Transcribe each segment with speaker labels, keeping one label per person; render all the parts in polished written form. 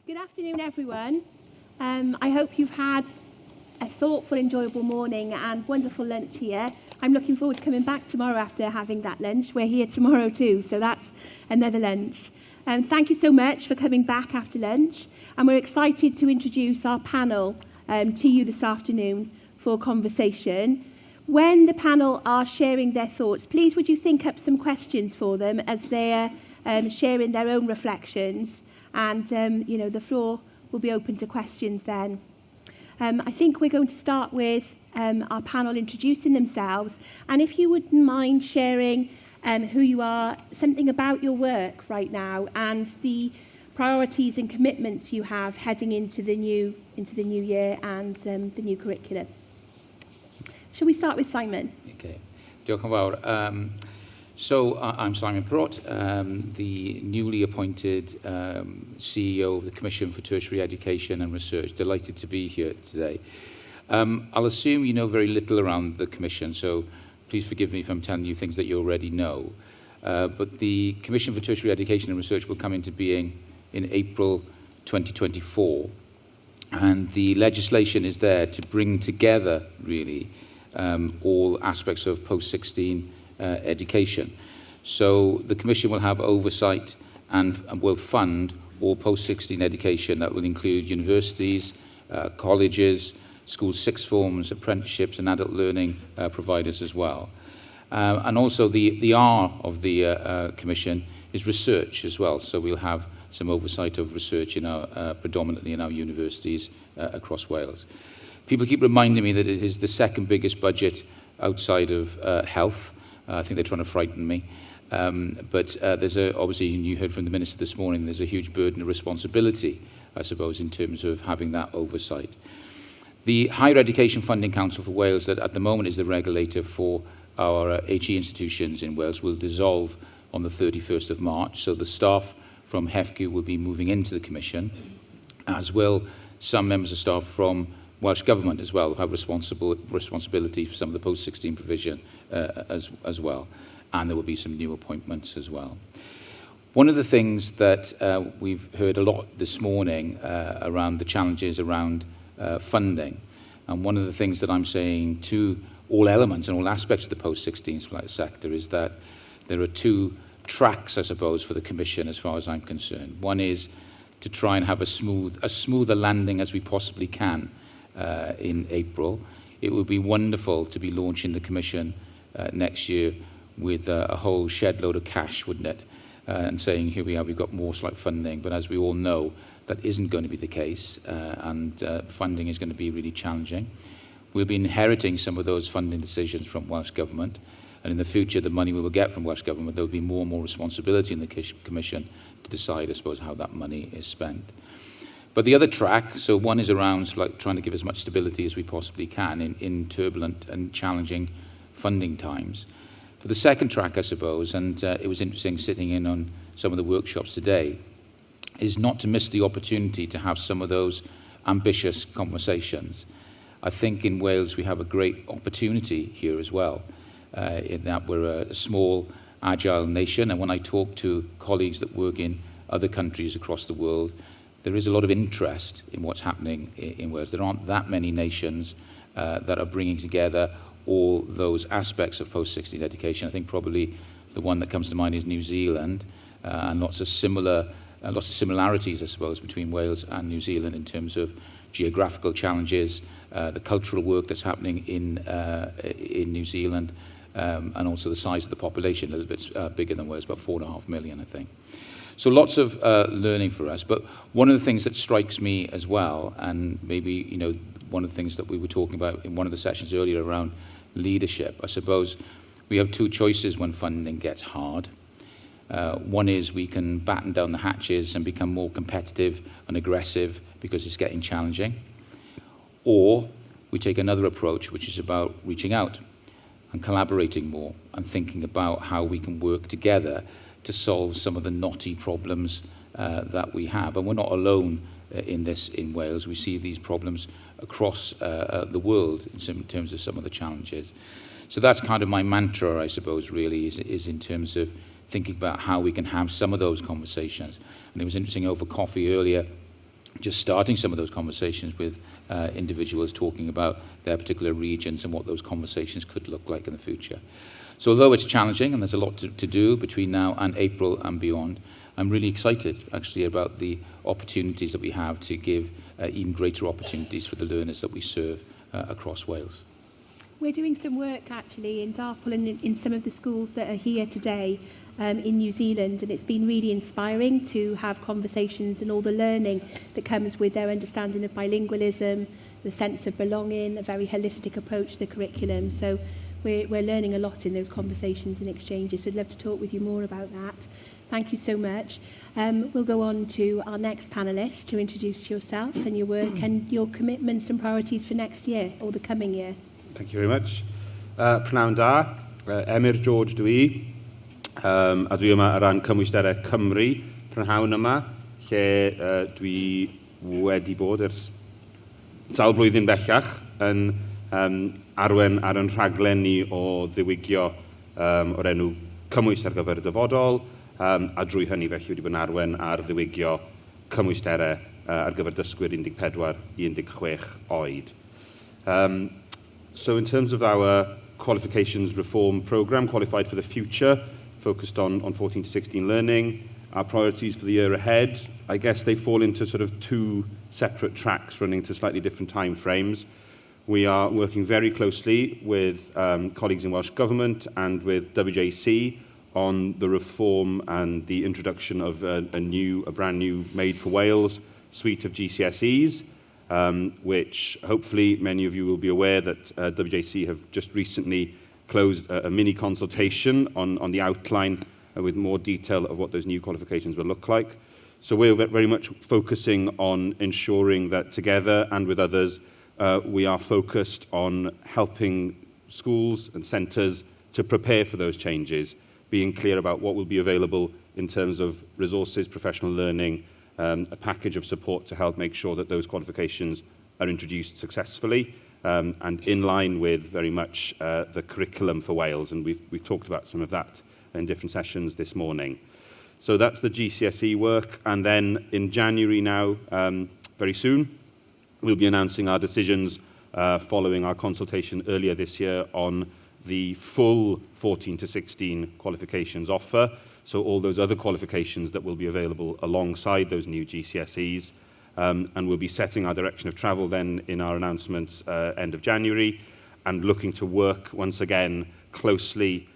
Speaker 1: Good afternoon, everyone. I hope you've had a thoughtful, enjoyable morning and wonderful lunch here. I'm looking forward to coming back tomorrow after having that lunch. We're here tomorrow too, so that's another lunch. Thank you so much for coming back after lunch. And we're excited to introduce our panel to you this afternoon for conversation. When the panel are sharing their thoughts, please would you think up some questions for them as they're sharing their own reflections. And, the floor will be open to questions then. I think we're going to start with our panel introducing themselves. And if you wouldn't mind sharing who you are, something about your work right now, and the priorities and commitments you have heading into the new year and the new curriculum. Shall we start with Simon?
Speaker 2: Okay. Diolch yn fawr. So I'm Simon Perrott, the newly appointed CEO of the Commission for Tertiary Education and Research. Delighted to be here today. I'll assume you know very little around the Commission, so please forgive me if I'm telling you things that you already know. But the Commission for Tertiary Education and Research will come into being in April 2024. And the legislation is there to bring together, really, all aspects of post-16 education. So the Commission will have oversight and will fund all post-16 education. That will include universities, colleges, school sixth forms, apprenticeships and adult learning providers as well. And also the R of the Commission is research as well. So we'll have some oversight of research in our, predominantly in our universities across Wales. People keep reminding me that it is the second biggest budget outside of health. I think they're trying to frighten me. But there's obviously, you heard from the Minister this morning, there's a huge burden of responsibility, I suppose, in terms of having that oversight. The Higher Education Funding Council for Wales, that at the moment is the regulator for our HE institutions in Wales, will dissolve on the 31st of March. So the staff from HEFCU will be moving into the Commission, as will some members of staff from Welsh Government as well, who have responsibility for some of the post-16 provision as well. And there will be some new appointments as well. One of the things that we've heard a lot this morning around the challenges around funding, and one of the things that I'm saying to all elements and all aspects of the post-16 sector is that there are two tracks, I suppose, for the Commission as far as I'm concerned. One is to try and have a smoother landing as we possibly can in April. It would be wonderful to be launching the Commission next year with a whole shed load of cash, wouldn't it? And saying, here we are, we've got more funding. But as we all know, that isn't going to be the case, and funding is going to be really challenging. We'll be inheriting some of those funding decisions from Welsh Government, and in the future, the money we will get from Welsh Government, there will be more and more responsibility in the Commission to decide, I suppose, how that money is spent. But the other track, so one is around trying to give as much stability as we possibly can in turbulent and challenging funding times. For the second track, I suppose, and it was interesting sitting in on some of the workshops today, is not to miss the opportunity to have some of those ambitious conversations. I think in Wales we have a great opportunity here as well, in that we're a small, agile nation, and when I talk to colleagues that work in other countries across the world, there is a lot of interest in what's happening in Wales. There aren't that many nations that are bringing together all those aspects of post-16 education. I think probably the one that comes to mind is New Zealand, and lots of similarities, I suppose, between Wales and New Zealand in terms of geographical challenges, the cultural work that's happening in New Zealand, and also the size of the population, a little bit bigger than Wales, about 4.5 million, I think. So lots of learning for us. But one of the things that strikes me as well, and maybe one of the things that we were talking about in one of the sessions earlier around leadership, I suppose we have two choices when funding gets hard. One is we can batten down the hatches and become more competitive and aggressive because it's getting challenging. Or we take another approach, which is about reaching out and collaborating more and thinking about how we can work together to solve some of the knotty problems that we have. And we're not alone in this in Wales. We see these problems across the world in terms of some of the challenges. So that's kind of my mantra, I suppose, really, is in terms of thinking about how we can have some of those conversations. And it was interesting over coffee earlier, just starting some of those conversations with individuals talking about their particular regions and what those conversations could look like in the future. So although it's challenging and there's a lot to do between now and April and beyond, I'm really excited actually about the opportunities that we have to give even greater opportunities for the learners that we serve across Wales.
Speaker 1: We're doing some work actually in Dartpool and in some of the schools that are here today in New Zealand, and it's been really inspiring to have conversations and all the learning that comes with their understanding of bilingualism, the sense of belonging, a very holistic approach to the curriculum. So we're learning a lot in those conversations and exchanges. So I'd love to talk with you more about that. Thank you so much. We'll go on to our next panellist to introduce yourself and your work and your commitments and priorities for next year or the coming year.
Speaker 3: Thank you very much. Prynawn da, Emyr George dwi i, a dwi yma ar ran Cymwysterau Cymru, prynhawn yma, lle dwi wedi bod ers sawl blwyddyn bellach yn arwen ar yn rhaglen ni o ddiwygio o'r enw Cymwys ar gyfer y dyfodol, a drwy hynny felly wedi bod yn arwen ar ddiwygio cymwysterau ar gyfer dysgwyr 14 i 16 oed. So in terms of our qualifications reform programme, Qualified for the Future, focused on 14 to 16 learning, our priorities for the year ahead, I guess they fall into sort of two separate tracks running to slightly different time frames. We are working very closely with colleagues in Welsh Government and with WJC on the reform and the introduction of a brand new Made for Wales suite of GCSEs, which hopefully many of you will be aware that WJC have just recently closed a mini consultation on the outline with more detail of what those new qualifications will look like. So we're very much focusing on ensuring that together and with others, we are focused on helping schools and centres to prepare for those changes, being clear about what will be available in terms of resources, professional learning, a package of support to help make sure that those qualifications are introduced successfully and in line with very much the curriculum for Wales. And we've talked about some of that in different sessions this morning. So that's the GCSE work. And then in January now, very soon, we'll be announcing our decisions following our consultation earlier this year on the full 14 to 16 qualifications offer. So all those other qualifications that will be available alongside those new GCSEs. And we'll be setting our direction of travel then in our announcements end of January and looking to work once again closely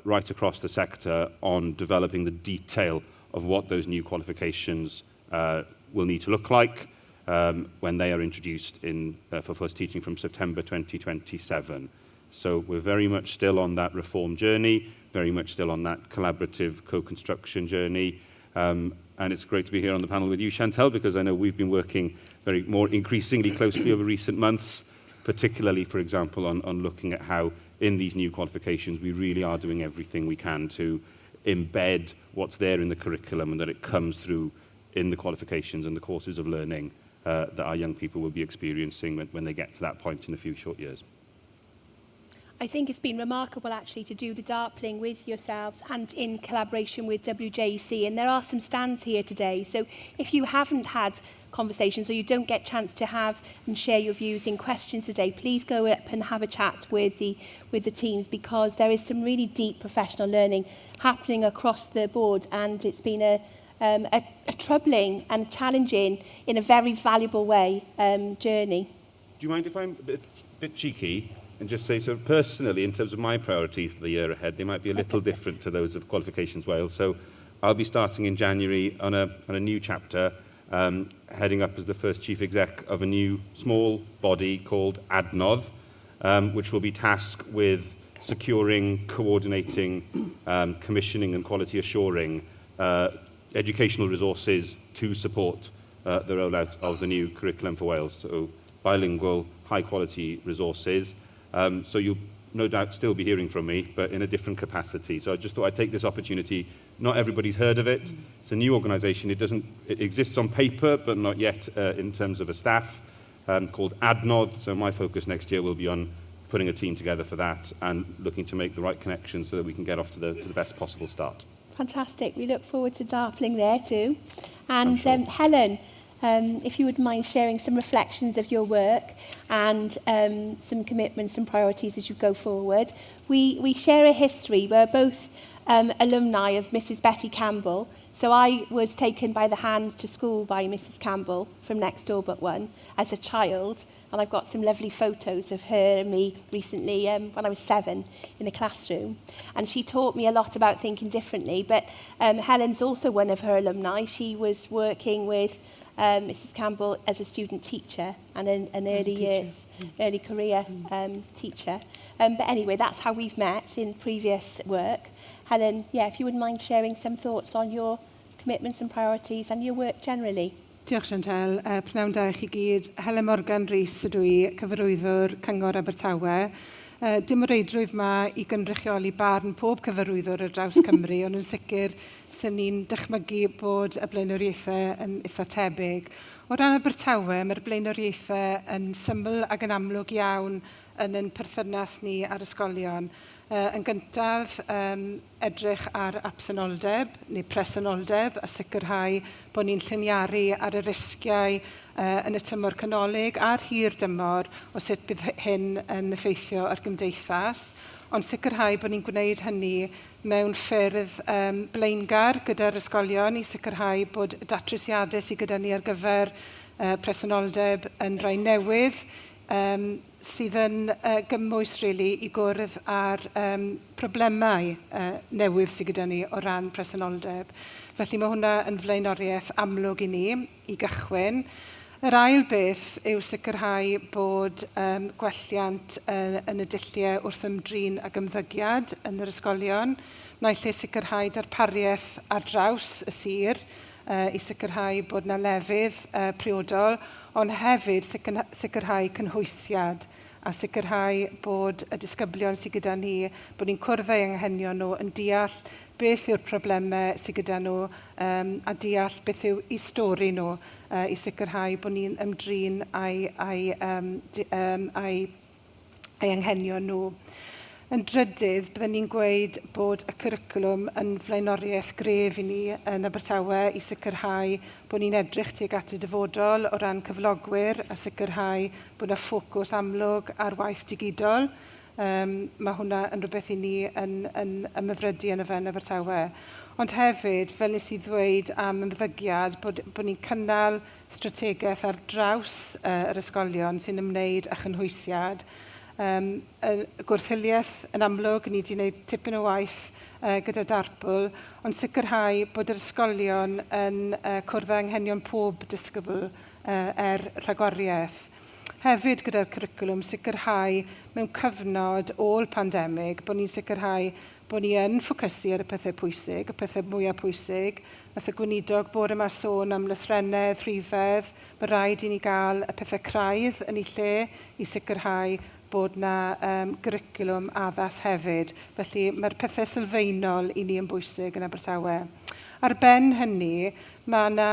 Speaker 3: right across the sector on developing the detail of what those new qualifications will need to look like when they are introduced for first teaching from September 2027. So we're very much still on that reform journey, very much still on that collaborative co-construction journey. And it's great to be here on the panel with you, Chantel, because I know we've been working more increasingly closely over recent months, particularly, for example, on looking at how in these new qualifications we really are doing everything we can to embed what's there in the curriculum and that it comes through in the qualifications and the courses of learning that our young people will be experiencing when they get to that point in a few short years.
Speaker 1: I think it's been remarkable actually to do the Dartpling with yourselves and in collaboration with WJC, and there are some stands here today. So if you haven't had conversations or you don't get a chance to have and share your views in questions today, please go up and have a chat with the teams, because there is some really deep professional learning happening across the board, and it's been a troubling and challenging in a very valuable way journey.
Speaker 3: Do you mind if I'm a bit cheeky and just say, so personally, in terms of my priorities for the year ahead, they might be a little different to those of Qualifications Wales. So I'll be starting in January on a new chapter, heading up as the first chief exec of a new small body called ADNOV, which will be tasked with securing, coordinating, commissioning and quality assuring educational resources to support the rollout of the new curriculum for Wales. So bilingual, high quality resources. So you'll no doubt still be hearing from me, but in a different capacity. So I just thought I'd take this opportunity. Not everybody's heard of it. It's a new organisation. It exists on paper, but not yet in terms of a staff, called ADNOV. So my focus next year will be on putting a team together for that and looking to make the right connections so that we can get off to the best possible start.
Speaker 1: Fantastic. We look forward to Dartpling there too. And sure. Helen, if you would mind sharing some reflections of your work and some commitments and priorities as you go forward. We share a history. We're both alumni of Mrs. Betty Campbell. So I was taken by the hand to school by Mrs. Campbell from next door but one as a child. And I've got some lovely photos of her and me recently when I was 7 in a classroom. And she taught me a lot about thinking differently. But Helen's also one of her alumni. She was working with Mrs. Campbell as a student teacher and an early career teacher. But anyway, that's how we've met in previous work. Helen, if you wouldn't mind sharing some thoughts on your commitments and priorities and your work generally.
Speaker 4: Diolch Chantal. Pnawn da i chi gyd. Helen Morgan Rhys ydw i, cyfarwyddwr Cyngor Abertawe. Dim o reidrwydd ma i gynrychioli barn pob cyfarwyddwr ar draws Cymru, ond yn sicr sy'n ni'n dychmygu bod y blaenoriaethau yn eitha tebyg. O ran Abertawe, mae'r blaenoriaethau yn syml ac yn amlwg iawn yn ein perthynas ni ar ysgolion. Yn gyntaf, edrych ar absenoldeb neu presenoldeb a sicrhau bod ni'n lliniaru ar y risgiau yn y tymor canolig a'r hir dymor o sut bydd hyn yn effeithio ar gymdeithas, ond sicrhau bod ni'n gwneud hynny mewn ffyrdd blaengar gyda'r ysgolion i sicrhau bod datrysiadau sydd gyda ni ar gyfer presenoldeb yn rhai newydd sydd yn gymwys i gwrdd ar problemau newydd sydd gyda ni o ran presenoldeb. Felly mae hwnna yn flaenoriaeth amlwg i ni, i gychwyn. Yr ail beth yw sicrhau bod gwelliant yn y dulliau wrth ymdrin ac ymddygiad yn yr ysgolion, naill ai sicrhau darpariaeth ar draws y sir, i sicrhau bod yna lefydd priodol, ond hefyd sicrhau cynhwysiad a sicrhau bod y disgyblion sydd gyda ni, bod ni'n cwrdd â'i anghenion nhw yn deall beth yw'r problemau sydd gyda nhw a deall beth yw eu stori nhw i sicrhau bod ni'n ymdrin a'u anghenion nhw. Yn drydydd, byddwn ni'n gweud bod y cwricwlwm yn flaenoriaeth gref i ni yn Abertawe i sicrhau bod ni'n edrych tuag at y dyfodol o ran cyflogwyr a sicrhau bod yna ffocws amlwg ar waith digidol. Mae hwnna yn rhywbeth i ni yn ymyfrydu yn y fen Abertawe. Ond hefyd, fel nes i ddweud am ymddygiad, bod ni'n cynnal strategaeth ar draws yr ysgolion sy'n ymwneud â chynhwysiad. Gwrthiliaeth yn amlwg, ni wedi gwneud tipyn o waith gyda Darpl, ond sicrhau bod yr ysgolion yn cwrdd â anghenion pob disgybl rhagoriaeth. Hefyd gyda'r cwricwlwm sicrhau mewn cyfnod ôl pandemig bod ni'n sicrhau bod ni yn ffocysu ar y pethau pwysig, y pethau mwyaf pwysig. Nath y gweinidog bore yma sôn am lythrennau, rhifedd, mae rhaid i ni gael y pethau craidd yn ei lle i sicrhau bod yna gyricwlwm addas hefyd. Felly mae'r pethau sylfaenol i ni yn bwysig yn Abertawe. Ar ben hynny, mae yna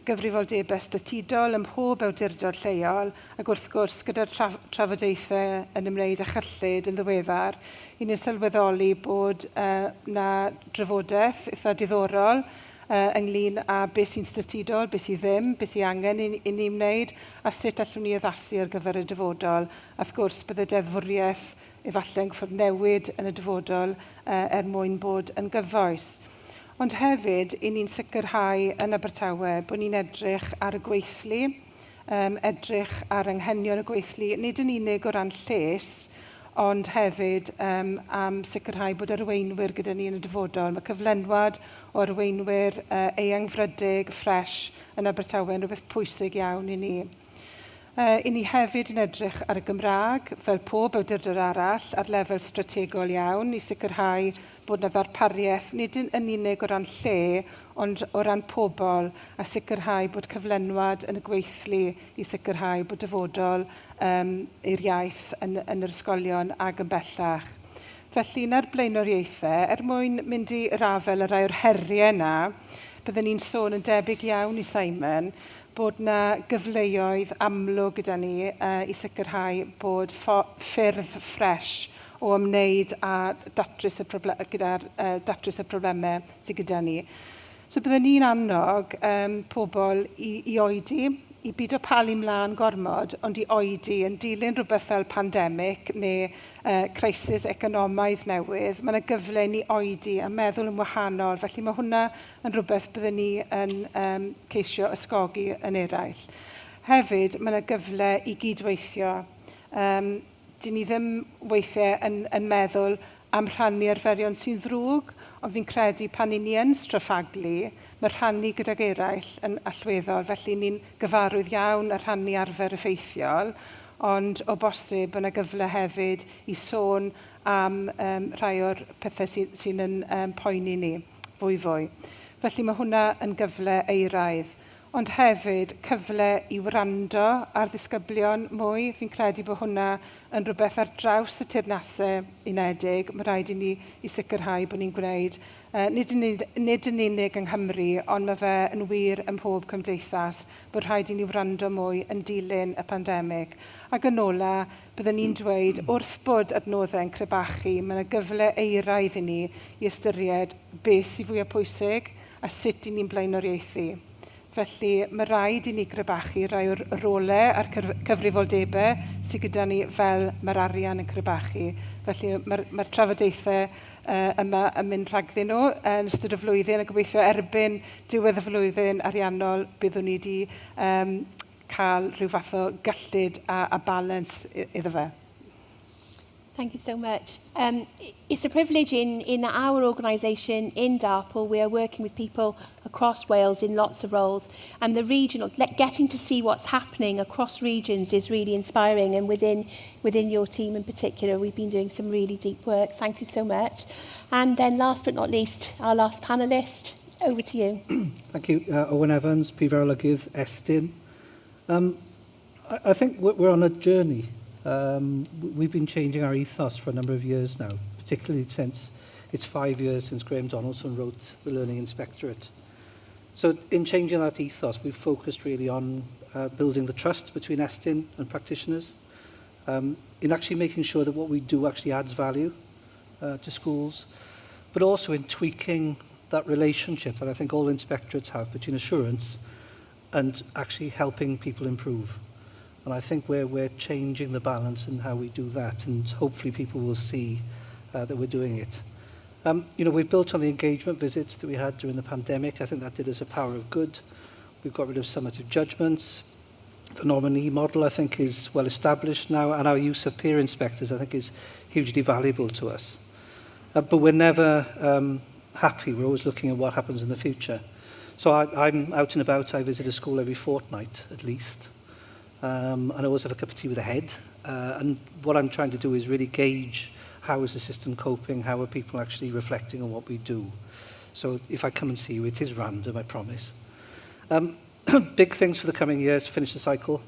Speaker 4: gyfrifoldebau statudol ym mhob awdurdod lleol ac wrth gwrs gyda'r trafodaethau yn ymwneud â chyllid yn ddiweddar, i ni'n sylweddoli bod yna drafodaeth eitha diddorol ynglyn â beth sy'n statudol, beth sy'n ddim, beth sy'n angen i ni wneud, a sut allwn ni addasu ar gyfer y dyfodol. A wrth gwrs, bydde deddfwriaeth efallai yn gyffwrdd newid yn y dyfodol mwyn bod yn gyfoes. Ond hefyd, i ni'n sicrhau yn Abertawe bod ni'n edrych ar y gweithlu, edrych ar anghenion y gweithlu, nid yn unig o ran lles, ond hefyd am sicrhau bod arweinwyr gyda ni yn y dyfodol. Mae cyflenwad o arweinwyr eangfrydig, ffres yn Abertawe yn rhywbeth pwysig iawn i ni. I ni hefyd yn edrych ar y Gymraeg, fel pob awdurdod arall, ar lefel strategol iawn, i sicrhau bod yna ddarpariaeth, nid yn unig o ran lle, ond o ran pobl, a sicrhau bod cyflenwad yn y gweithlu i sicrhau bod dyfodol i'r iaith yn yr ysgolion ac yn bellach. Felly, na'r blaenoriaethau, mwyn mynd i rafel y rai o'r heriau yna, byddwn ni'n sôn yn debyg iawn i Simon, bod yna gyfleoedd amlwg gyda ni i sicrhau bod ffyrdd ffres o ymwneud â datrys y problemau sydd gyda ni. So byddwn ni'n annog pobl i oedi, i byd o palu mlaen gormod, ond i oedi yn dilyn rhywbeth fel pandemig neu crisis economaidd newydd. Mae yna gyfle i ni oedi a meddwl yn wahanol, felly mae hwnna yn rhywbeth byddwn ni yn ceisio ysgogi yn eraill. Hefyd, mae yna gyfle i gydweithio. Dyn ni ddim weithiau yn meddwl am rhannu arferion sy'n ddrwg, ond fi'n credu pan i ni yn straffaglu, mae rhannu gydag eraill yn allweddol, felly ni'n gyfarwydd iawn ar rhannu arfer effeithiol, ond o bosib yna gyfle hefyd i sôn am rhai o'r pethau sy'n yn poeni ni fwy. Felly mae hwnna yn gyfle eiraidd, ond hefyd cyfle i wrando ar ddisgyblion mwy. Fi'n credu bod hwnna yn rhywbeth ar draws y teyrnasau unedig. Mae rhaid i ni i sicrhau bod ni'n gwneud nid yn unig yng Nghymru, ond mae fe yn wir ym mhob cymdeithas bod rhaid i ni wrando mwy yn dilyn y pandemig. Ac yn ola, byddwn ni'n dweud wrth bod adnoddau'n crebachu, mae yna gyfle eiraidd i ni i ystyried beth sy'n fwyaf pwysig a sut i ni'n blaenoriaethu. Felly mae rhaid i ni grebachu rai o'r rolau a'r cyfrifoldebau sydd gyda ni fel mae'r arian yn crebachu. Felly mae'r trafodaethau yma yn mynd rhagddyn nhw yn ystod y flwyddyn a gobeithio erbyn diwedd y flwyddyn ariannol byddwn ni wedi cael rhyw fath o gyllid a balans iddo fe.
Speaker 1: Thank you so much. It's a privilege in our organisation in Dartpool. We are working with people across Wales in lots of roles, and the regional, getting to see what's happening across regions is really inspiring, and within your team in particular, we've been doing some really deep work. Thank you so much. And then last but not least, our last panellist, over to you.
Speaker 5: Thank you. Owen Evans, Prif Arolygydd Estyn. I think we're on a journey. We've been changing our ethos for a number of years now, particularly since it's 5 years since Graham Donaldson wrote the Learning Inspectorate. So in changing that ethos, we've focused really on building the trust between Estyn and practitioners, in actually making sure that what we do actually adds value to schools, but also in tweaking that relationship that I think all inspectorates have between assurance and actually helping people improve. And I think we're changing the balance in how we do that, and hopefully people will see that we're doing it. We've built on the engagement visits that we had during the pandemic. I think that did us a power of good. We've got rid of summative judgments. The nominee model, I think, is well established now, and our use of peer inspectors, I think, is hugely valuable to us. But we're never happy. We're always looking at what happens in the future. So I'm out and about. I visit a school every fortnight, at least. And I always have a cup of tea with the head. And what I'm trying to do is really gauge how is the system coping, how are people actually reflecting on what we do. So if I come and see you, it is random, I promise. Big things for the coming years, finish the cycle.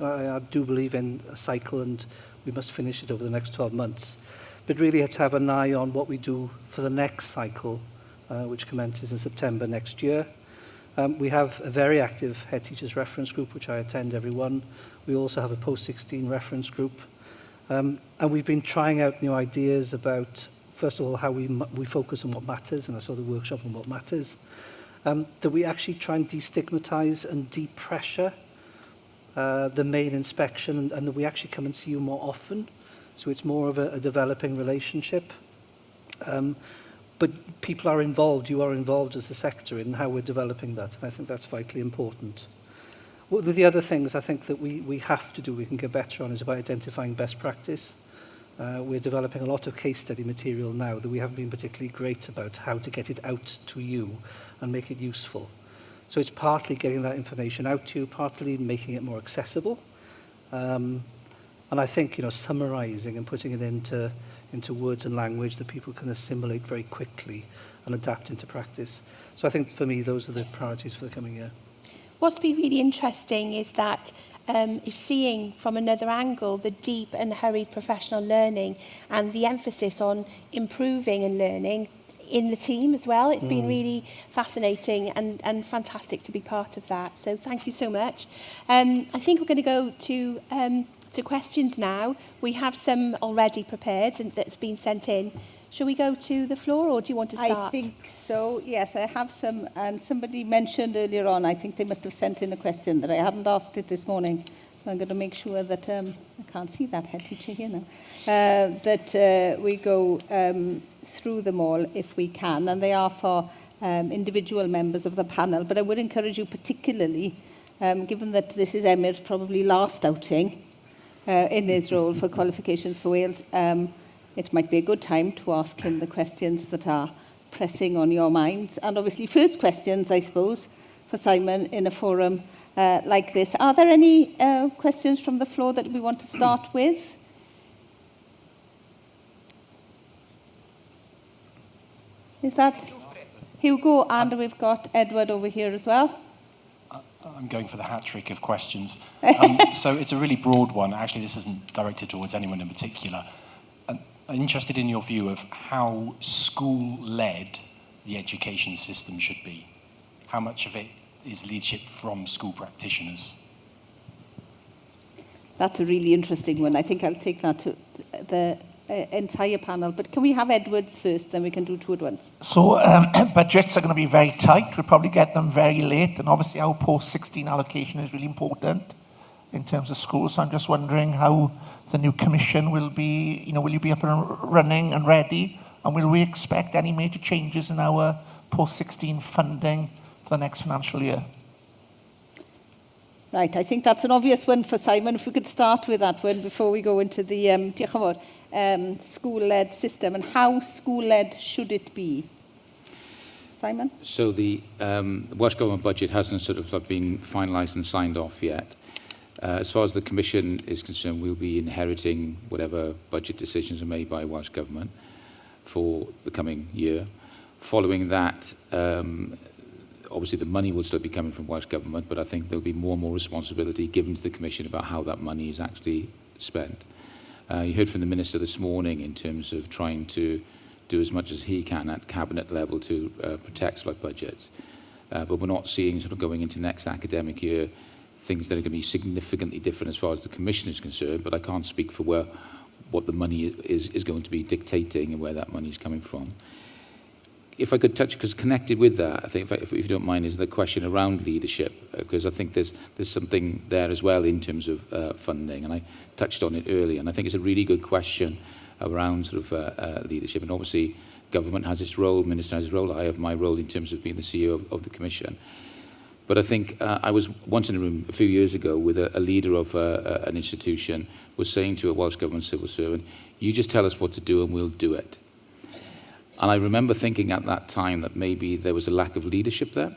Speaker 5: I do believe in a cycle, and we must finish it over the next 12 months. But really to have an eye on what we do for the next cycle, which commences in September next year. We have a very active head teachers reference group, which I attend every one. We also have a post-16 reference group. And we've been trying out new ideas about, first of all, how we focus on what matters, and I saw the workshop on what matters. That we actually try and destigmatize and depressure the main inspection, and that we actually come and see you more often. So it's more of a developing relationship. But people are involved, you are involved as a sector in how we're developing that, and I think that's vitally important. One of the other things I think that we have to do, we can get better on, is about identifying best practice. We're developing a lot of case study material now that we haven't been particularly great about how to get it out to you and make it useful. So it's partly getting that information out to you, partly making it more accessible. And I think, summarizing and putting it into words and language that people can assimilate very quickly and adapt into practice. So I think for me, those are the priorities for the coming year.
Speaker 1: What's been really interesting is that is seeing from another angle the deep and hurried professional learning and the emphasis on improving and learning in the team as well. It's been really fascinating and fantastic to be part of that. So thank you so much. I think we're going to go to questions now. We have some already prepared and that's been sent in Shall we go to the floor, or do you want to start?
Speaker 6: I think so, yes. I have some, and somebody mentioned earlier on, I think they must have sent in a question that I hadn't asked it this morning. So I'm going to make sure that, I can't see that head teacher here now, that we go through them all if we can. And they are for individual members of the panel. But I would encourage you particularly, given that this is Emir's probably last outing in his role for Qualifications for Wales, it might be a good time to ask him the questions that are pressing on your minds. And obviously, first questions, I suppose, for Simon in a forum like this. Are there any questions from the floor that we want to start with? Is that Hugo? And we've got Edward over here as well.
Speaker 7: I'm going for the hat trick of questions. So it's a really broad one. Actually, this isn't directed towards anyone in particular. I'm interested in your view of how school-led the education system should be. How much of it is leadership from school practitioners?
Speaker 6: That's a really interesting one. I think I'll take that to the entire panel. But can we have Edwards first, then we can do two at once.
Speaker 8: So budgets are going to be very tight. We'll probably get them very late. And obviously our post-16 allocation is really important in terms of schools. So I'm just wondering how the new commission will be, will you be up and running and ready? And will we expect any major changes in our post-16 funding for the next financial year?
Speaker 6: Right, I think that's an obvious one for Simon. If we could start with that one before we go into the school-led system, and how school-led should it be? Simon?
Speaker 2: So the Welsh Government budget hasn't sort of been finalised and signed off yet. As far as the Commission is concerned, we'll be inheriting whatever budget decisions are made by Welsh Government for the coming year. Following that, obviously the money will still be coming from Welsh Government, but I think there'll be more and more responsibility given to the Commission about how that money is actually spent. You heard from the Minister this morning in terms of trying to do as much as he can at cabinet level to protect like budgets. But we're not seeing sort of going into next academic year things that are going to be significantly different as far as the Commission is concerned, but I can't speak for what the money is going to be dictating and where that money is coming from. If I could touch, because connected with that, I think, if you don't mind, is the question around leadership, because I think there's something there as well in terms of funding, and I touched on it earlier, and I think it's a really good question around sort of leadership, and obviously government has its role, Minister has his role, I have my role in terms of being the CEO of the Commission. But I think I was once in a room a few years ago with a leader of an institution was saying to a Welsh Government civil servant, you just tell us what to do and we'll do it. And I remember thinking at that time that maybe there was a lack of leadership there,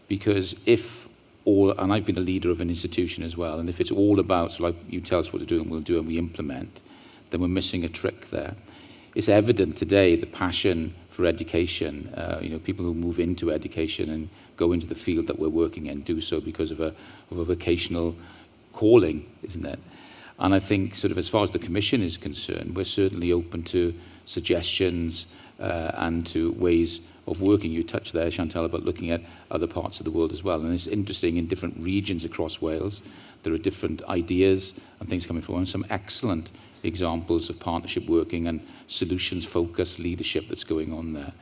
Speaker 2: because and I've been a leader of an institution as well, and if it's all about, so like, you tell us what to do and we'll do and we implement, then we're missing a trick there. It's evident today, the passion for education, people who move into education and go into the field that we're working in do so because of a vocational calling, isn't it? And I think sort of as far as the Commission is concerned, we're certainly open to suggestions and to ways of working. You touched there, Chantal, about looking at other parts of the world as well. And it's interesting, in different regions across Wales, there are different ideas and things coming forward, and some excellent examples of partnership working and solutions-focused leadership that's going on there.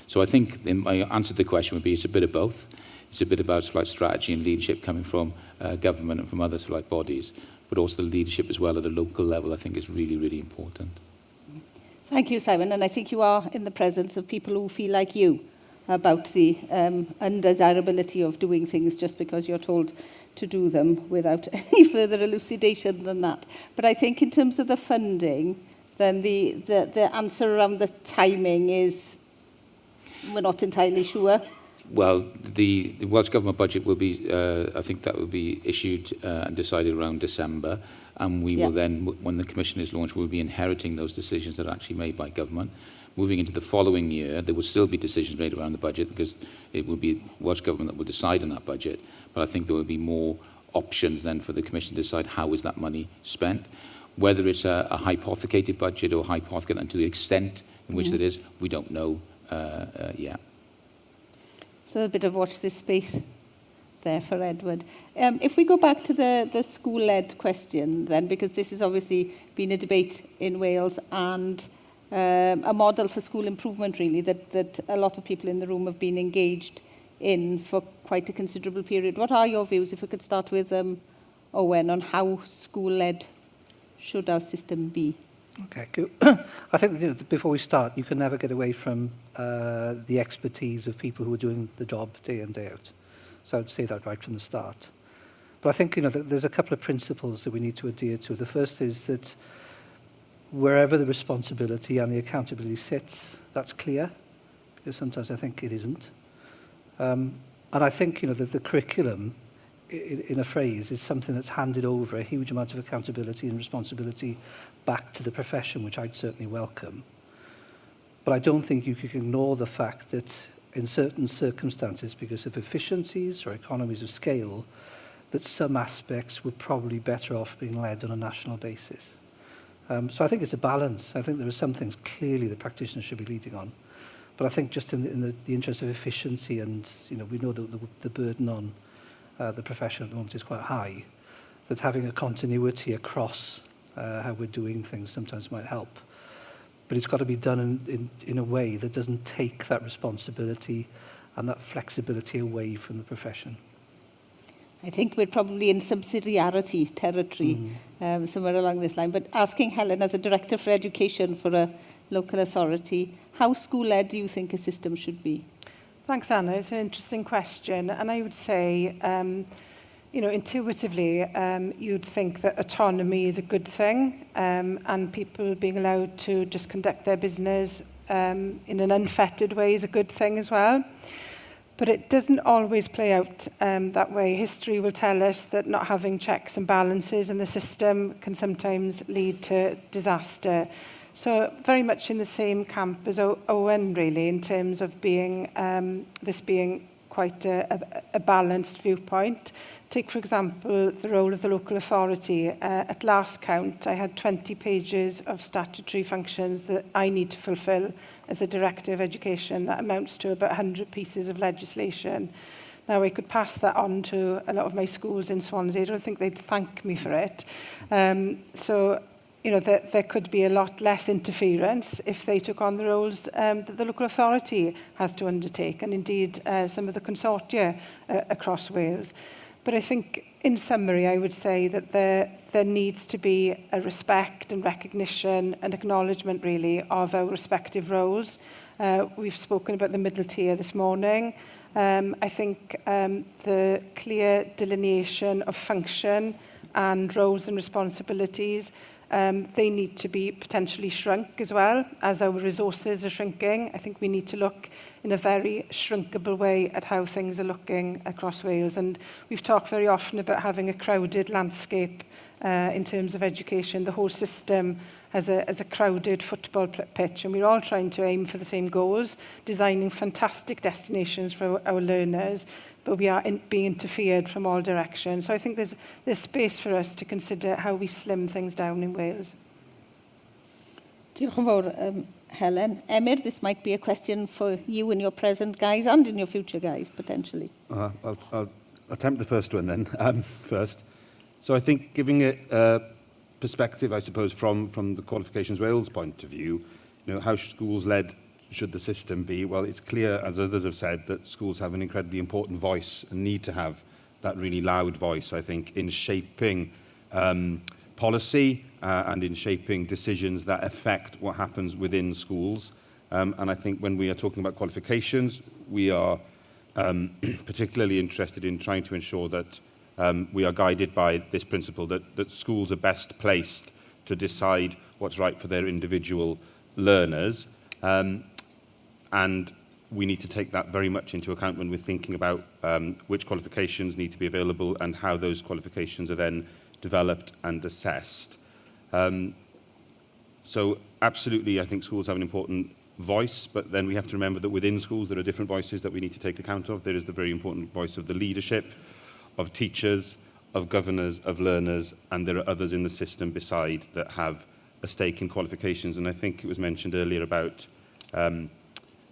Speaker 2: So I think my answer to the question would be it's a bit of both. It's a bit about sort of like strategy and leadership coming from government and from other sort of like bodies, but also the leadership as well at a local level, I think, is really, really important.
Speaker 6: Thank you, Simon. And I think you are in the presence of people who feel like you about the undesirability of doing things just because you're told to do them without any further elucidation than that. But I think in terms of the funding, then the answer around the timing is we're not entirely sure.
Speaker 2: Well, the Welsh Government budget will be, I think that will be issued and decided around December. And we will then, when the Commission is launched, we'll be inheriting those decisions that are actually made by government. Moving into the following year, there will still be decisions made around the budget because it will be Welsh Government that will decide on that budget. But I think there will be more options then for the Commission to decide how is that money spent. Whether it's a hypothecated budget or hypothetical, and to the extent in which it is, we don't know yet.
Speaker 6: So a bit of watch this space there for Edward. If we go back to the school-led question then, because this has obviously been a debate in Wales and a model for school improvement, really, that a lot of people in the room have been engaged in for quite a considerable period. What are your views, if we could start with Owen, on how school-led should our system be?
Speaker 5: Okay, good. I think before we start, you can never get away from the expertise of people who are doing the job day in, day out. So I'd say that right from the start. But I think there's a couple of principles that we need to adhere to. The first is that wherever the responsibility and the accountability sits, that's clear, because sometimes I think it isn't. And I think that the curriculum, in a phrase, is something that's handed over a huge amount of accountability and responsibility back to the profession, which I'd certainly welcome. But I don't think you can ignore the fact that in certain circumstances, because of efficiencies or economies of scale, that some aspects were probably better off being led on a national basis. So I think it's a balance. I think there are some things clearly the practitioners should be leading on. But I think just in the interest of efficiency, and we know that the burden on the profession at the moment is quite high, that having a continuity across how we're doing things sometimes might help. But it's got to be done in a way that doesn't take that responsibility and that flexibility away from the profession.
Speaker 6: I think we're probably in subsidiarity territory somewhere along this line. But asking Helen, as a Director for Education for a local authority, how school-led do you think a system should be?
Speaker 4: Thanks, Anna. It's an interesting question. And I would say, intuitively, you'd think that autonomy is a good thing, and people being allowed to just conduct their business in an unfettered way is a good thing as well. But it doesn't always play out that way. History will tell us that not having checks and balances in the system can sometimes lead to disaster. So very much in the same camp as Owen, really, in terms of being this being quite a balanced viewpoint. Take, for example, the role of the local authority. At last count, I had 20 pages of statutory functions that I need to fulfil as a Director of Education. That amounts to about 100 pieces of legislation. Now, I could pass that on to a lot of my schools in Swansea. I don't think they'd thank me for it. There could be a lot less interference if they took on the roles that the local authority has to undertake, and indeed some of the consortia across Wales. But I think, in summary, I would say that there needs to be a respect and recognition and acknowledgement, really, of our respective roles. We've spoken about the middle tier this morning. I think the clear delineation of function and roles and responsibilities, they need to be potentially shrunk as well, as our resources are shrinking. I think we need to look in a very shrinkable way at how things are looking across Wales. And we've talked very often about having a crowded landscape in terms of education. The whole system has a crowded football pitch, and we're all trying to aim for the same goals, designing fantastic destinations for our learners, but we are being interfered from all directions. So I think there's space for us to consider how we slim things down in Wales.
Speaker 6: Diolch yn fawr, Helen. Emyr, this might be a question for you in your present guise and in your future guise, potentially.
Speaker 3: I'll attempt the first one then, first. So I think giving it perspective, I suppose, from the Qualifications Wales point of view, how schools-led should the system be? Well, it's clear, as others have said, that schools have an incredibly important voice and need to have that really loud voice, I think, in shaping policy and in shaping decisions that affect what happens within schools. And I think when we are talking about qualifications, we are particularly interested in trying to ensure that we are guided by this principle that schools are best placed to decide what's right for their individual learners. And we need to take that very much into account when we're thinking about which qualifications need to be available and how those qualifications are then developed and assessed. So absolutely, I think schools have an important voice, but then we have to remember that within schools there are different voices that we need to take account of. There is the very important voice of the leadership, of teachers, of governors, of learners, and there are others in the system beside that have a stake in qualifications. And I think it was mentioned earlier about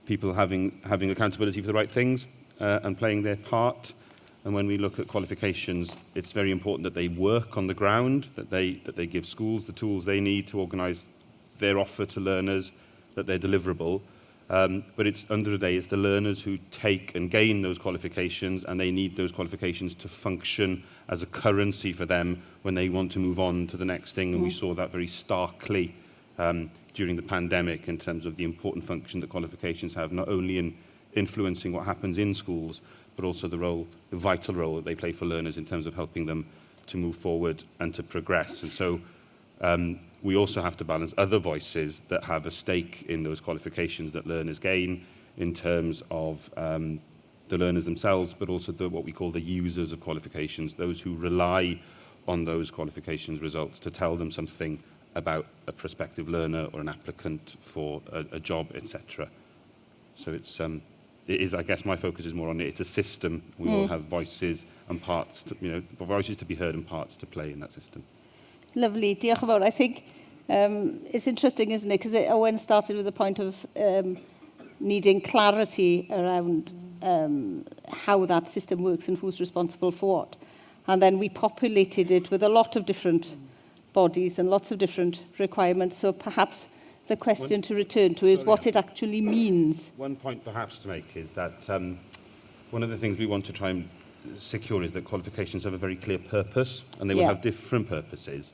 Speaker 3: people having accountability for the right things and playing their part. And when we look at qualifications, it's very important that they work on the ground, that they give schools the tools they need to organise their offer to learners that they're deliverable. But it's under the day, it's the learners who take and gain those qualifications, and they need those qualifications to function as a currency for them when they want to move on to the next thing. And we saw that very starkly during the pandemic in terms of the important function that qualifications have, not only in influencing what happens in schools, but also the vital role that they play for learners in terms of helping them to move forward and to progress. And so we also have to balance other voices that have a stake in those qualifications that learners gain in terms of the learners themselves, but also what we call the users of qualifications, those who rely on those qualifications results to tell them something about a prospective learner or an applicant for a job, etc. So it is, I guess my focus is more on it. It's a system. We all have voices and parts, voices to be heard and parts to play in that system.
Speaker 6: Lovely. Diolch yn fawr. I think it's interesting, isn't it? Because Owen started with the point of needing clarity around how that system works and who's responsible for what. And then we populated it with a lot of different bodies and lots of different requirements. So perhaps the question to return to is what it actually means.
Speaker 3: One point perhaps to make is that one of the things we want to try and secure is that qualifications have a very clear purpose, and they will have different purposes.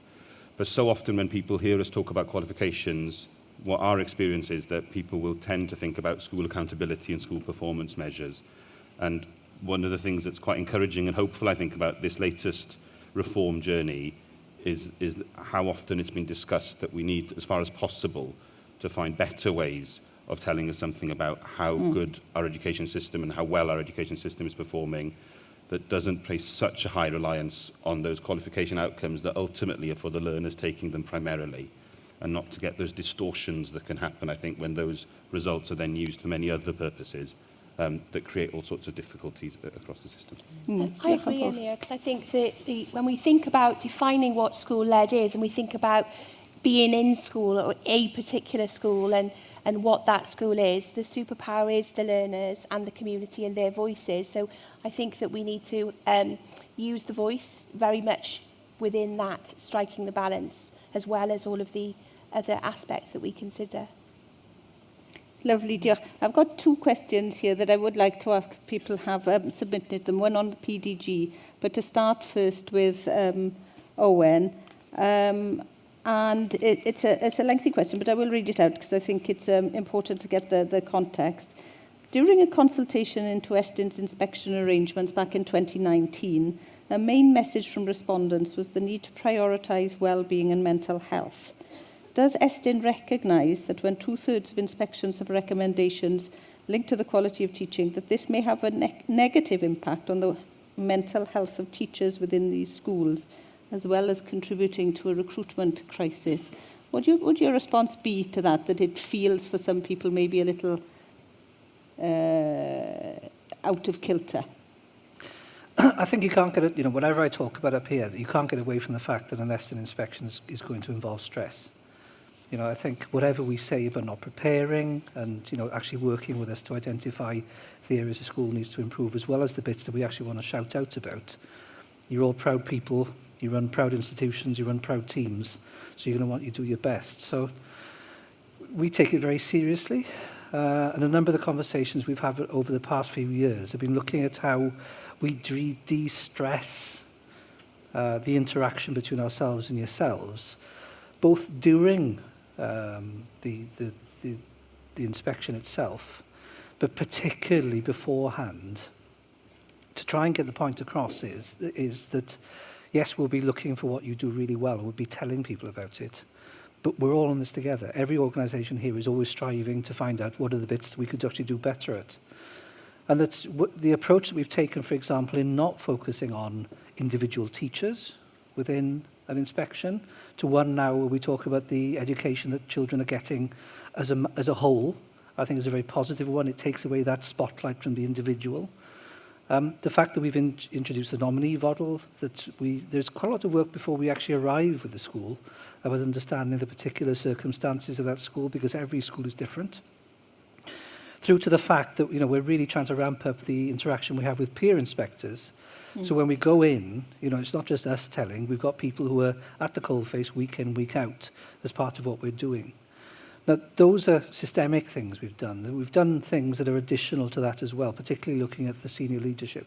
Speaker 3: But so often when people hear us talk about qualifications, what our experience is that people will tend to think about school accountability and school performance measures. And one of the things that's quite encouraging and hopeful, I think, about this latest reform journey is how often it's been discussed that we need, as far as possible, to find better ways of telling us something about how good our education system and how well our education system is performing, that doesn't place such a high reliance on those qualification outcomes that ultimately are for the learners taking them primarily, and not to get those distortions that can happen, I think, when those results are then used for many other purposes that create all sorts of difficulties across the system.
Speaker 1: I agree, Elia, because I think that when we think about defining what school-led is, and we think about being in school or a particular school and what that school is, the superpower is the learners and the community and their voices. So I think that we need to use the voice very much within that, striking the balance, as well as all of the other aspects that we consider.
Speaker 6: Lovely, diolch. I've got two questions here that I would like to ask. People have submitted them, one on the PDG, but to start first with Owen. And it's a lengthy question, but I will read it out because I think it's important to get the context. During a consultation into Eston's inspection arrangements back in 2019, a main message from respondents was the need to prioritise well-being and mental health. Does Eston recognise that when 2/3 of inspections have recommendations linked to the quality of teaching, that this may have a negative impact on the mental health of teachers within these schools, as well as contributing to a recruitment crisis? Would your response be to that it feels for some people maybe a little out of kilter?
Speaker 5: I think you can't get it, whatever I talk about up here, you can't get away from the fact that an Eston inspection is going to involve stress. I think whatever we say about not preparing and, actually working with us to identify the areas the school needs to improve, as well as the bits that we actually want to shout out about. You're all proud people, you run proud institutions, you run proud teams, so you're going to want you to do your best. So we take it very seriously, and a number of the conversations we've had over the past few years have been looking at how we de-stress the interaction between ourselves and yourselves, both during the inspection itself, but particularly beforehand, to try and get the point across is that, yes, we'll be looking for what you do really well, and we'll be telling people about it, but we're all in this together. Every organisation here is always striving to find out what are the bits that we could actually do better at. And that's the approach that we've taken, for example, in not focusing on individual teachers within an inspection, to one now where we talk about the education that children are getting as a whole, I think is a very positive one. It takes away that spotlight from the individual. The fact that we've introduced the nominee model, there's quite a lot of work before we actually arrive with the school about understanding the particular circumstances of that school, because every school is different. Through to the fact that we're really trying to ramp up the interaction we have with peer inspectors. So when we go in, it's not just us telling, we've got people who are at the coalface week in, week out as part of what we're doing. Now, those are systemic things we've done. We've done things that are additional to that as well, particularly looking at the senior leadership.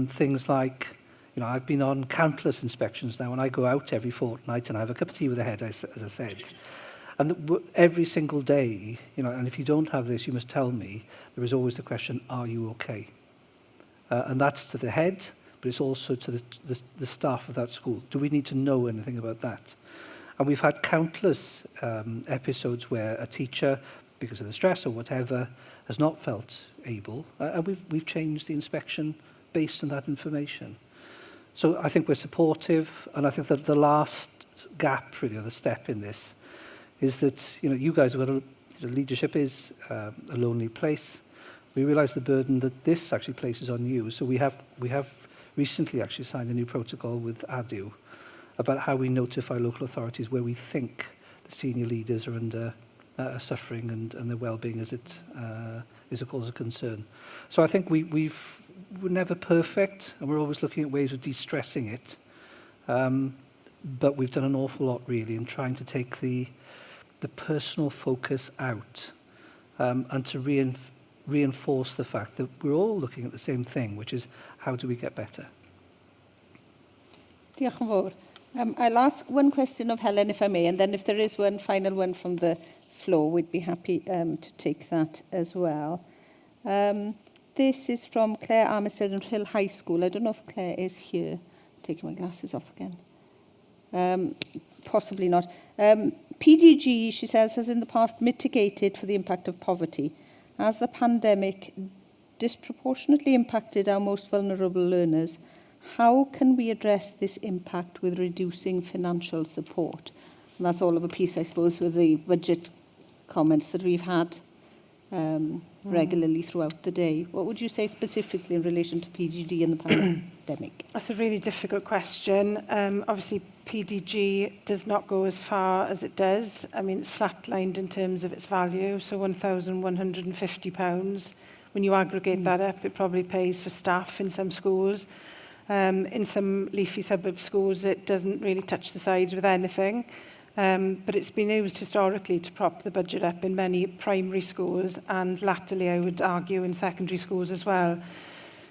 Speaker 5: Things like, you know, I've been on countless inspections now, and I go out every fortnight and I have a cup of tea with the head, as I said. And every single day, you know, and if you don't have this, you must tell me, there is always the question, are you okay? And that's to the head, but it's also to the staff of that school. Do we need to know anything about that? And we've had countless episodes where a teacher, because of the stress or whatever, has not felt able, and we've changed the inspection based on that information. So I think we're supportive, and I think that the last gap, really, or the step in this, is that, you know, you guys have got leadership is a lonely place. We realise the burden that this actually places on you. So we have recently actually signed a new protocol with ADU about how we notify local authorities where we think the senior leaders are under suffering and their well-being as it is a cause of concern. So I think we're never perfect, and we're always looking at ways of de-stressing it. But we've done an awful lot, really, in trying to take the personal focus out and to reinforce the fact that we're all looking at the same thing, which is how do we get better?
Speaker 6: Diolch yn fawr. I'll ask one question of Helen, if I may, and then if there is one final one from the floor, we'd be happy to take that as well. This is from Claire Armistead in Hill High School. I don't know if Claire is here. Taking my glasses off again. Possibly not. PDG, she says, has in the past mitigated for the impact of poverty. As the pandemic disproportionately impacted our most vulnerable learners, how can we address this impact with reducing financial support? And that's all of a piece, I suppose, with the budget comments that we've had regularly throughout the day. What would you say specifically in relation to PDG and the pandemic?
Speaker 4: That's a really difficult question. Obviously, PDG does not go as far as it does. I mean, it's flatlined in terms of its value, so £1,150. When you aggregate that up, it probably pays for staff in some schools. In some leafy suburb schools, it doesn't really touch the sides with anything. But it's been used historically to prop the budget up in many primary schools and latterly, I would argue, in secondary schools as well.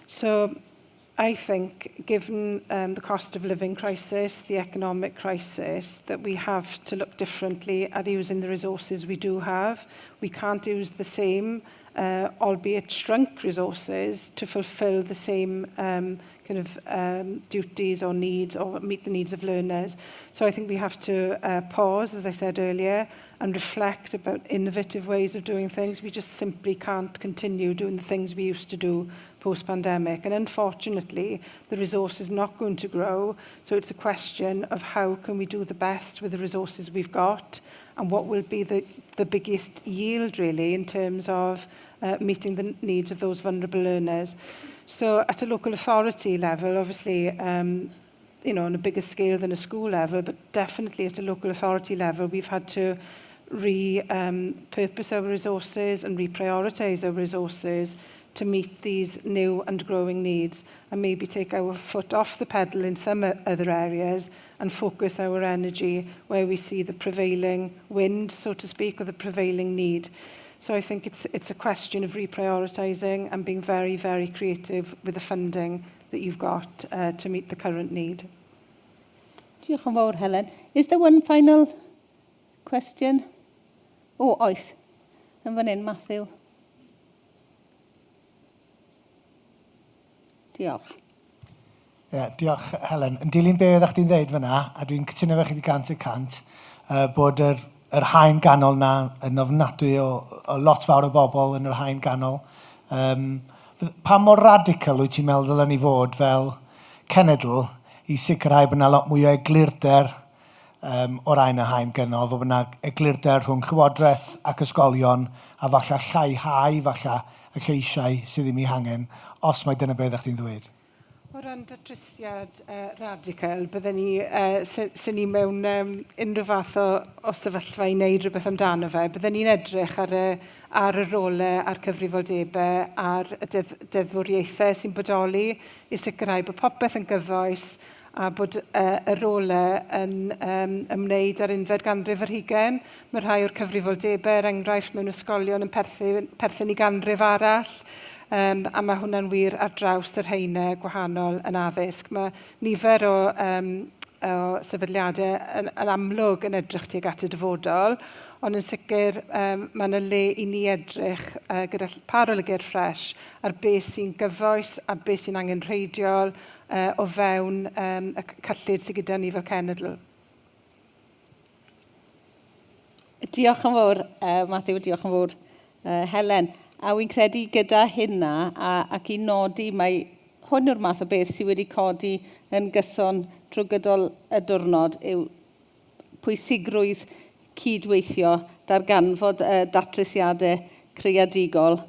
Speaker 4: So I think, given the cost of living crisis, the economic crisis, that we have to look differently at using the resources we do have. We can't use the same, albeit shrunk resources to fulfil the same duties or needs or meet the needs of learners. So I think we have to pause, as I said earlier, and reflect about innovative ways of doing things. We just simply can't continue doing the things we used to do post-pandemic. And unfortunately, the resource is not going to grow. So it's a question of how can we do the best with the resources we've got and what will be the biggest yield, really, in terms of meeting the needs of those vulnerable learners. So at a local authority level, obviously, you know, on a bigger scale than a school level, but definitely at a local authority level, we've had to repurpose our resources and reprioritise our resources to meet these new and growing needs, and maybe take our foot off the pedal in some other areas and focus our energy where we see the prevailing wind, so to speak, or the prevailing need. So I think it's a question of reprioritising and being very, very creative with the funding that you've got to meet the current need.
Speaker 6: Diolch yn fawr, Helen. Is there one final question? Oh, oes. Yn fan hyn, Matthew. Diolch.
Speaker 9: Diolch, Helen. Yn dilyn be oeddech chdi'n dweud fyna, a dwi'n cytuno fe chi 100%, bod yr haen ganol na yn ofnadwy o lot fawr o bobl yn yr haen ganol. Pa mor radical wyt ti'n meddwl ddylen ni fod fel cenedl i sicrhau bod yna lot mwy o eglurder o'r ein y haen ganol, fod yna eglurder rhwng llywodraeth ac ysgolion a falle lleihau falle y lleisiau sydd ddim ei hangen, os mae dyna beth ydych chi'n ddweud.
Speaker 4: O ran datrysiad radical, byddwn ni, sy'n ni mewn unrhyw fath o sefyllfa i wneud rhywbeth amdano fe, byddwn ni'n edrych ar y rolau, a'r cyfrifoldebau, a'r deddfwriaethau sy'n bodoli i sicrhau bod popeth yn gyfoes a bod y rolau yn ymwneud ar unfed ganrif yr hugain. Mae rhai o'r cyfrifoldebau, enghraifft mewn ysgolion yn perthyn i ganrif arall, a mae hwnna'n wir ar draws yr heine gwahanol yn addysg. Mae nifer o sefydliadau yn amlwg yn edrych tuag at y dyfodol, ond yn sicr mae yna le i ni edrych gyda parolygydd ffres ar beth sy'n gyfoes a beth sy'n angenrheidiol o fewn y cyllid sydd gyda ni fel cenedl.
Speaker 6: Diolch yn fawr, Matthew, diolch yn fawr, Helen. A wy'n credu gyda hynna, ac i nodi, mae hwn yw'r math o beth sydd wedi codi yn gyson drwy gydol y diwrnod yw pwysigrwydd cydweithio darganfod datrysiadau creadigol,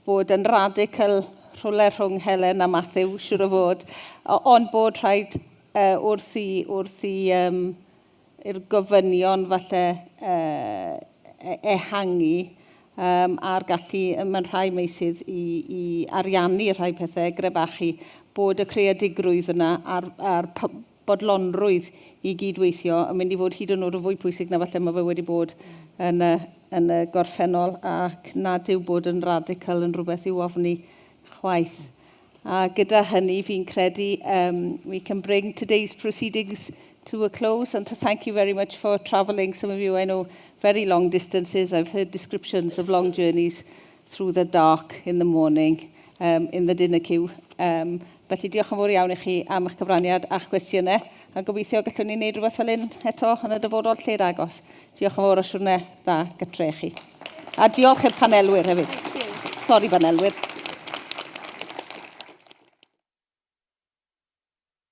Speaker 6: bod yn radical rhywle rhwng Helen a Matthew, siwr o fod, ond bod rhaid wrth i'r gofynion falle ehangu a'r gallu mewn rhai meysydd i ariannu rhai pethau grebachu, bod y creadigrwydd yna a'r bodlonrwydd i gydweithio yn mynd i fod hyd yn oed yn fwy pwysig na falle mae fe wedi bod yn y gorffennol, ac nad yw bod yn radical yn rhywbeth i'w ofni chwaith. A gyda hynny, fi'n credu we can bring today's proceedings to a close, and to thank you very much for travelling. Some of you, I know, very long distances. I've heard descriptions of long journeys through the dark in the morning, in the dinner queue. Felly diolch yn fawr iawn i chi am eich cyfraniad a'ch cwestiynau, a gobeithio gallwn ni wneud rhywbeth fel hyn eto yn y dyfodol lled agos. Diolch yn fawr o siwrne dda gytre chi. A diolch i'r panelwyr hefyd. Sori panelwyr.